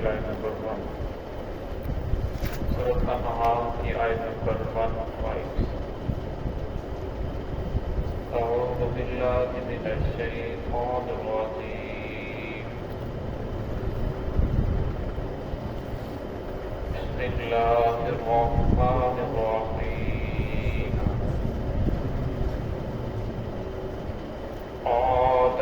اللہ number 1 سورۃ انعام کی آیت نمبر 1 اعوذ باللہ من الشیطان الرجیم بسم اللہ الرحمن الرحیم قال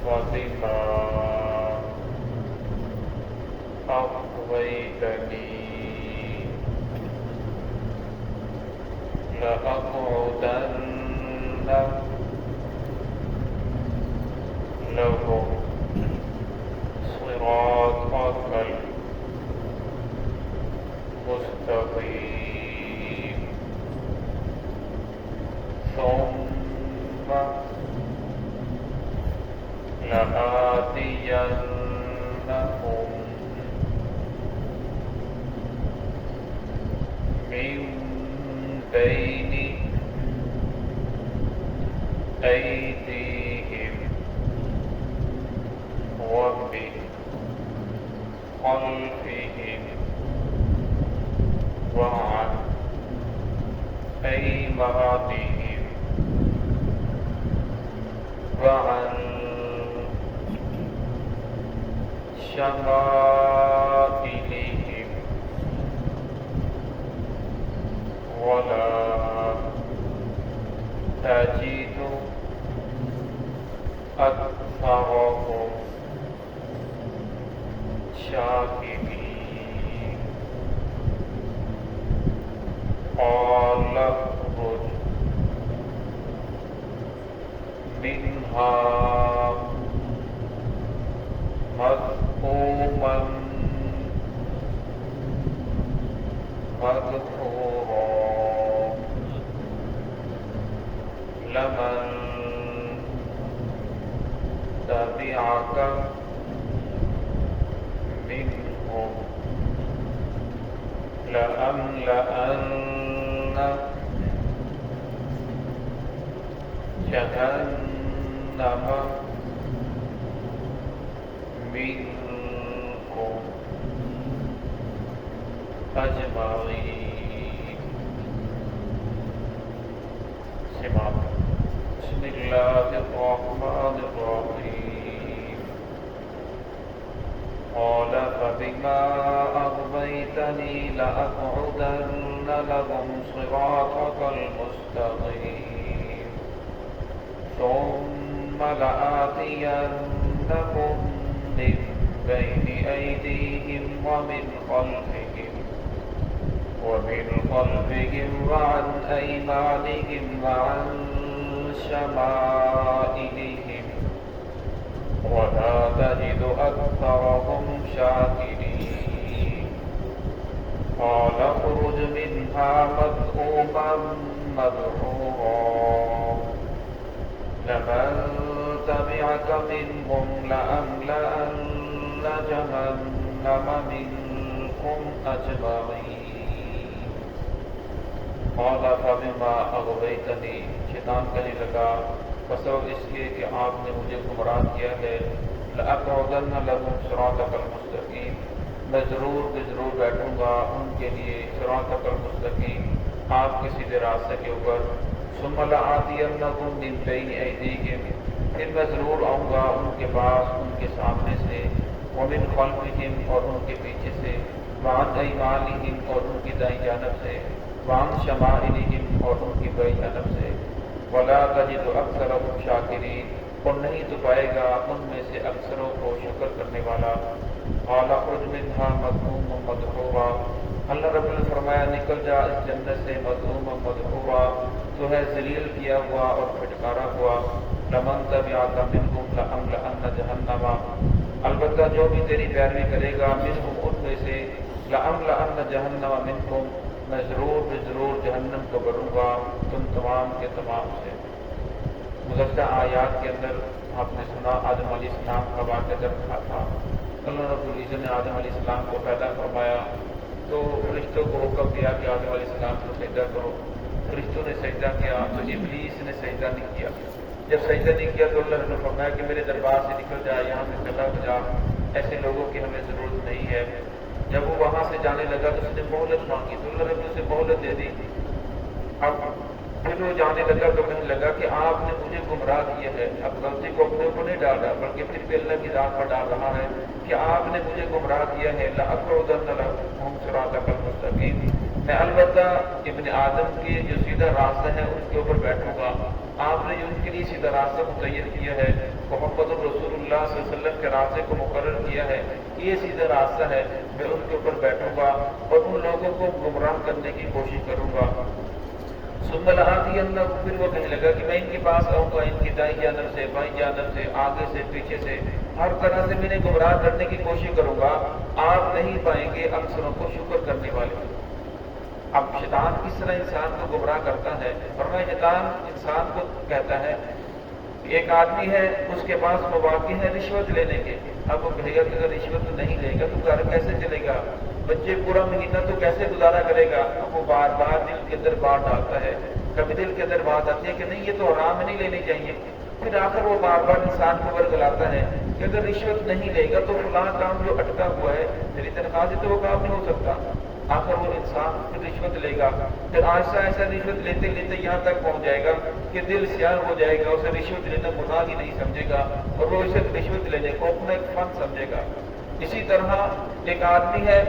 فبما أغويتني لأقعدن لهم صراطك المستقيم ثم لآتينهم من بين أيديهم ومن خلفهم وعن أيمانهم وعن شمائلهم ولا تجد أكثرهم شاكرين قال اخرج منها مذءوما مدحورا لمن تبعك منهم لأملأن جهنم منكم أجمعين. بسم الله الرحمن الرحيم قال فبما أغويتني لأقعدن لهم صراطك المستقيم ثم لآتينهم من بين أيديهم ومن خلفهم وعن أيمانهم وعن شمائلهم ولا تجد أكثرهم شاكرين قال اخرج منها مذءوما مدحورا لمن تبعك منهم لأملأن جهنم منكم أجمعين. قال فبما أغويتني شیطان کہنے لگا بسبب اس کے کہ آپ نے مجھے گمراہ کیا ہے لأقعدن لهم صراطك المستقيم میں ضرور بیٹھوں گا ان کے لیے صراطك المستقيم آپ کے سیدھے راستے کے اوپر ثم لآتينهم من بين أيديهم پھر میں ضرور آؤں گا ان کے پاس ان کے سامنے سے ومن خلفهم اور ان کے پیچھے سے وعن أيمانهم اور ان کی دائیں جانب سے وعن شمائلهم اور ان کی بائیں جانب سے ولا تجد اکثرهم شاکرین اور نہیں تو پائے گا ان میں سے اکثروں کو شکر کرنے والا. قال اخرج منها مذءوما مدحورا اللہ رب نے فرمایا نکل جا اس جنت سے مذءوما مدحورا تو ہے ذلیل کیا ہوا اور پھٹکارا ہوا. لمن تبعك منهم لأملأن جهنم البتہ جو بھی تیری پیروی کرے گا منهم ان میں سے لأملأن جهنم منكم میں ضرور جہنم کو بھروں گا تم تمام کے تمام سے. گزشتہ آیات کے اندر آپ نے سنا آدم علیہ السلام کا واقعہ جب تھا اللہ رب العزت نے آدم علیہ السلام کو پیدا فرمایا تو فرشتوں کو حکم دیا کہ آدم علیہ السلام کو سجدہ کرو. فرشتوں نے سجدہ کیا تو ابلیس نے سجدہ نہیں کیا. جب سجدہ نہیں کیا تو اللہ نے فرمایا کہ میرے دربار سے نکل جا, یہاں سے چلا جا. ایسے لوگوں کی ہمیں ضرورت نہیں ہے۔ جب وہ وہاں سے جانے لگا تو اس نے مہلت مانگی تو اللہ رب نے اسے مہلت دے دی۔ اب پھر وہ جانے لگا تو کہنے لگا کہ آپ نے مجھے گمراہ کیا ہے۔ اب غلطی کو اپنے اوپر نہیں ڈال رہا بلکہ پھر بھی اللہ کی ذات پر ڈال رہا ہے کہ آپ نے مجھے گمراہ کیا ہے۔ لَأَقْعُدَنَّ لَهُمْ صِرَاطَكَ الْمُسْتَقِيمَ، میں البتہ ابن آدم کے جو سیدھا راستہ ہے اس کے اوپر بیٹھوں گا۔ آپ نے جو ان کے لیے سیدھا راستہ متعین کیا ہے، محمد رسول اللہ صلی اللہ علیہ وسلم کے راستے کو مقرر کیا ہے کہ یہ سیدھا راستہ ہے، میں ان کے اوپر بیٹھوں گا اور ان لوگوں کو گمراہ کرنے کی کوشش کروں گا۔ ثم لآتینہم، پھر وہ کہنے لگا کہ میں ان کے پاس آؤں گا، ان کی دائیں جانب سے، بائیں جانب سے، آگے سے، پیچھے سے، ہر طرح سے میں انہیں گمراہ کرنے کی کوشش کروں گا۔ آپ نہیں پائیں گے اکثروں کو شکر کرنے والے۔ اب شیطان کس طرح انسان کو گمراہ کرتا ہے؟ فرمایا شیطان انسان کو کہتا ہے، ایک آدمی ہے اس کے پاس مواقع ہے رشوت لینے کے، اب وہ کہے گا کہ اگر رشوت نہیں لے گا تو گھر کیسے چلے گا، بچے پورا مہینہ تو کیسے گزارا کرے گا؟ اب وہ بار بار دل کے اندر بات ڈالتا ہے، کبھی دل کے اندر بات آتی ہے کہ نہیں یہ تو حرام نہیں لینی چاہیے، پھر آخر وہ بار بار انسان کو ورگلاتا ہے کہ اگر رشوت نہیں لے گا تو فلاں کام جو اٹکا ہوا ہے میری تنخواہ سے تو وہ کام نہیں ہو سکتا۔ آخر وہ انسان پھر رشوت لے گا، پھر آہستہ آہستہ رشوت لیتے لیتے یہاں تک پہنچ جائے گا کہ دل سیاہ ہو جائے گا، اسے رشوت لینا گناہ ہی نہیں سمجھے گا اور وہ اسے رشوت لینے کو اپنا ایک فن سمجھے گا۔ اسی طرح ایک آدمی ہے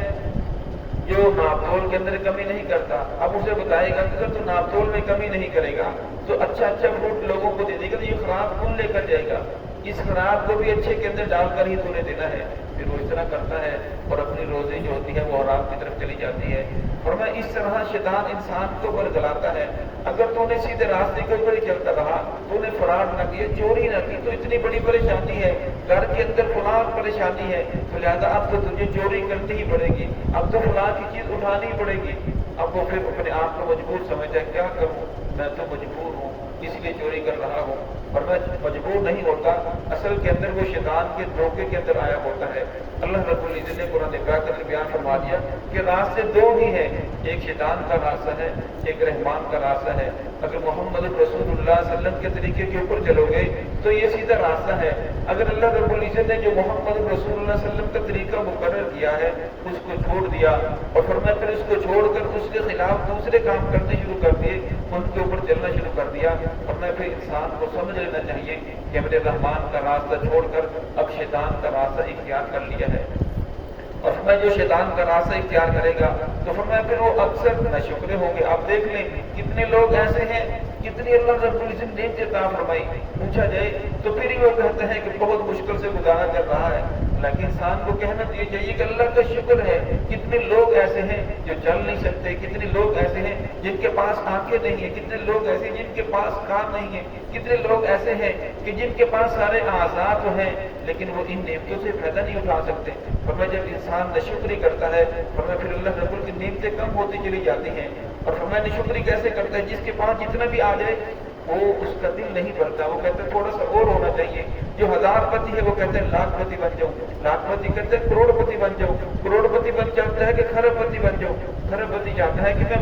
جو ناپ تول کے اندر کمی نہیں کرتا، اب اسے بتائے گا کہ اگر تو ناپ تول میں کمی نہیں کرے گا تو اچھا فروٹ لوگوں کو دے دے گا تو یہ خراب کون لے کر جائے گا، اس خراب کو بھی اچھے کے اندر ڈال کر ہی تو نے دینا ہے۔ پھر وہ اس طرح کرتا ہے اور اپنی روزی جو ہوتی ہے وہ حرام کی طرف چلی جاتی ہے۔ اور میں اس طرح شیطان انسان کو ورگلاتا ہے، اگر تو نے سیدھے راستے کے اوپر ہی چلتا رہا، تو نے فراڈ نہ کیا، چوری نہ کی تو اتنی بڑی پریشانی ہے، گھر کے اندر فلاں پریشانی ہے تو لہٰذا اب تو تجھے چوری کرنی ہی پڑے گی، اب تو فلاں کی چیز اٹھانی ہی پڑے گی۔ اب وہ پھر اپنے آپ کو مجبور سمجھتا ہے، کیا کروں میں تو مجبور ہوں اس لیے چوری کر رہا ہوں، اور میں مجبور نہیں ہوتا، اصل کے اندر وہ شیطان کے دھوکے کے اندر آیا ہوتا ہے۔ اللہ رب العزت نے قرآن پاک میں بیان فرما دیا کہ راستے دو ہی ہیں، ایک شیطان کا راستہ ہے، ایک رحمان کا راستہ ہے۔ اگر محمد رسول اللہ صلی اللہ علیہ وسلم کے طریقے کے اوپر چلو گے تو یہ سیدھا راستہ ہے، اگر اللہ رب العزت نے جو محمد رسول اللہ صلی اللہ علیہ وسلم کا طریقہ مقرر کیا ہے اس کو چھوڑ دیا اور فرمایا پھر اس کو چھوڑ کر اس کے خلاف دوسرے کام کرنے شروع کر دیے، ان کے اوپر چلنا شروع کر دیا، اور میں پھر انسان کو سمجھ لینا چاہیے کہ میرے رحمان کا راستہ چھوڑ کر اب شیطان کا راستہ اختیار کر لیا ہے۔ اور فرمایا جو شیطان کا راستہ اختیار کرے گا تو فرمایا پھر وہ اکثر ناشکرے ہوں گے۔ آپ دیکھ لیں کتنے لوگ ایسے ہیں، کتنی اللہ رب العزت نے عطا فرمائی، پوچھا جائے تو پھر ہی وہ کہتے ہیں کہ بہت مشکل سے گزارا کر رہا ہے، لیکن انسان کو کہنا چاہیے کہ اللہ کا شکر ہے۔ کتنے لوگ ایسے ہیں جو چل نہیں سکتے، کتنے لوگ ایسے ہیں جن کے پاس آنکھیں نہیں ہیں، کتنے لوگ ایسے ہیں جن کے پاس کان نہیں ہیں، کتنے لوگ ایسے ہیں کہ جن کے پاس سارے اعضاء تو ہیں لیکن وہ ان نعمتوں سے فائدہ نہیں اٹھا سکتے۔ فرمایا جب انسان ناشکری کرتا ہے فرمایا پھر اللہ رب کی نعمتیں کم ہوتی چلی جاتی ہیں، اور فرمایا ناشکری کیسے کرتا ہے؟ جس کے پاس جتنا بھی آ جائے وہ اس کا دل نہیں بھرتا، وہ کہتا ہے تھوڑا سا اور ہونا چاہیے۔ جو 1000 پتی ہے وہ کہتے ہیں لاکھ پتی بن جاؤ، لاکھ پتی کہتے ہیں کروڑ پتی بن جاؤ، کروڑ پتی بن چاہتا ہے کہ خرب پتی بن جاؤ، خرب پتی چاہتا ہے کہ میں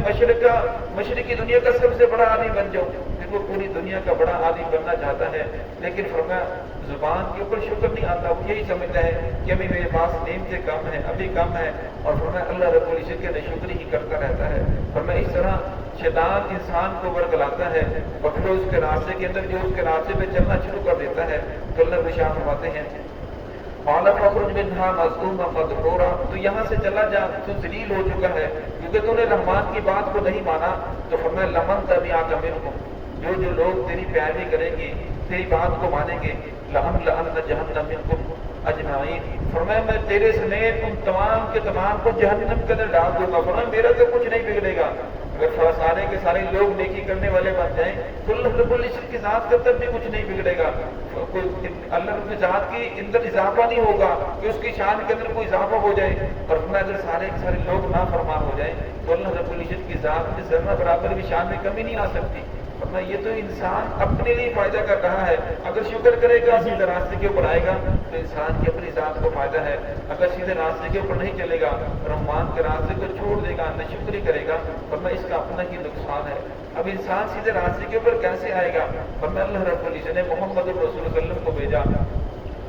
مشرقی دنیا کا سب سے بڑا عالم بن جاؤں، پھر وہ پوری دنیا کا بڑا عالم بننا چاہتا ہے، لیکن فرمایا زبان کے اوپر شکر نہیں آتا، وہ یہی سمجھتا ہے کہ ابھی میرے پاس نعمتیں کم ہیں، ابھی کم ہے، اور فرمایا اللہ رب العزت کے ناشکری ہی کرتا رہتا ہے۔ فرمایا اس طرح شیطان انسان کو ورگلاتا ہے اور پھر اس کے راستے کے اندر جو اس کے راستے پہ چلنا شروع کر دیتا ہے تو اللہ رشاہ فرماتے ہیں قَالَ فَاخْرُجْ مِنْهَا مَذْءُومًا مَدْحُورًا، تو یہاں سے چلا جا، تو ذلیل ہو چکا ہے کیونکہ تو نے رحمان کی بات کو نہیں مانا۔ تو فرمایا لَمَن تَبِعَكَ مِنْهُمْ، جو لوگ تیری پیروی کریں گے، تیری بات کو مانیں گے، لَأَمْلَأَنَّ جَهَنَّمَ مِنْكُمْ اجمعین، فرمایا میں تیرے سمیت ان تمام کے تمام کو جہنم کے اندر ڈال دوں گا۔ فرمایا میرا تو کچھ نہیں بگڑے گا، اگر سارے کے سارے لوگ نیکی کرنے والے بن جائیں تو اللہ رب العزت کی ذات کا تب بھی کچھ نہیں بگڑے گا، اللہ رب ذات کی اندر اضافہ نہیں ہوگا کہ اس کی شان کے اندر کوئی اضافہ ہو جائے، اور فرمایا اگر سارے کے سارے لوگ نافرمان ہو جائیں تو اللہ رب العزت کی ذات میں ذرہ برابر بھی شان میں کمی نہیں آ سکتی۔ فرمایا یہ تو انسان اپنے لیے فائدہ کر رہا ہے، اگر شکر کرے گا سیدھے راستے کے اوپر آئے گا تو انسان کی اپنی ذات کو فائدہ ہے، اگر سیدھے راستے کے اوپر نہیں چلے گا، رحمان کے راستے کو چھوڑ دے گا، ناشکری کرے گا، فرمایا اس کا اپنا ہی نقصان ہے۔ اب انسان سیدھے راستے کے اوپر کیسے آئے گا؟ فرمایا اللہ رب العزت نے محمد رسول اللہ صلی اللہ علیہ وسلم کو بھیجا،